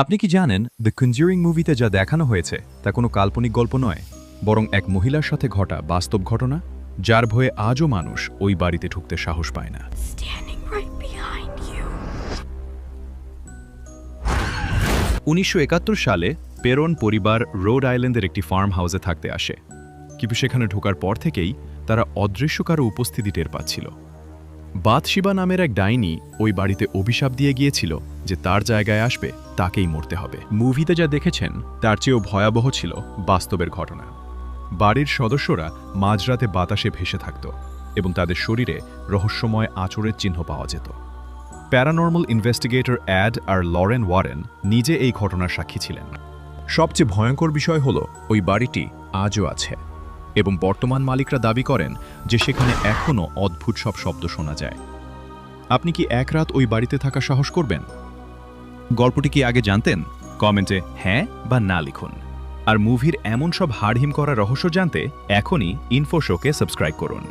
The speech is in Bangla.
আপনি কি জানেন দ্য কনজিউরিং মুভিতে যা দেখানো হয়েছে তা কোনো কাল্পনিক গল্প নয়, বরং এক মহিলার সাথে ঘটা বাস্তব ঘটনা, যার ভয়ে আজও মানুষ ওই বাড়িতে ঢুকতে সাহস পায় না। Standing right behind you. 1971 সালে পেরন পরিবার রোড আইল্যান্ডের একটি ফার্ম হাউসে থাকতে আসে, কিন্তু সেখানে ঢোকার পর থেকেই তারা অদৃশ্য কারো উপস্থিতি টের পাচ্ছিল। বাথশিবা নামের এক ডাইনি ওই বাড়িতে অভিশাপ দিয়ে গিয়েছিল যে তার জায়গায় আসবে তাকেই মরতে হবে। মুভিতে যা দেখেছেন তার চেয়েও ভয়াবহ ছিল বাস্তবের ঘটনা। বাড়ির সদস্যরা মাঝরাতে বাতাসে ভেসে থাকত এবং তাদের শরীরে রহস্যময় আঁচড়ের চিহ্ন পাওয়া যেত। প্যারানর্মাল ইনভেস্টিগেটর অ্যাড আর লরেন ওয়ারেন নিজে এই ঘটনার সাক্ষী ছিলেন। সবচেয়ে ভয়ঙ্কর বিষয় হল ওই বাড়িটি আজও আছে এবং বর্তমান মালিকরা দাবি করেন যে সেখানে এখনও অদ্ভুত সব শব্দ শোনা যায়। আপনি কি এক রাত ওই বাড়িতে থাকা সাহস করবেন? গল্পটি কি আগে জানতেন? কমেন্টে হ্যাঁ বা না লিখুন। আর মুভির এমন সব হাড়হিম করা রহস্য জানতে এখনই ইনফোশোকে সাবস্ক্রাইব করুন।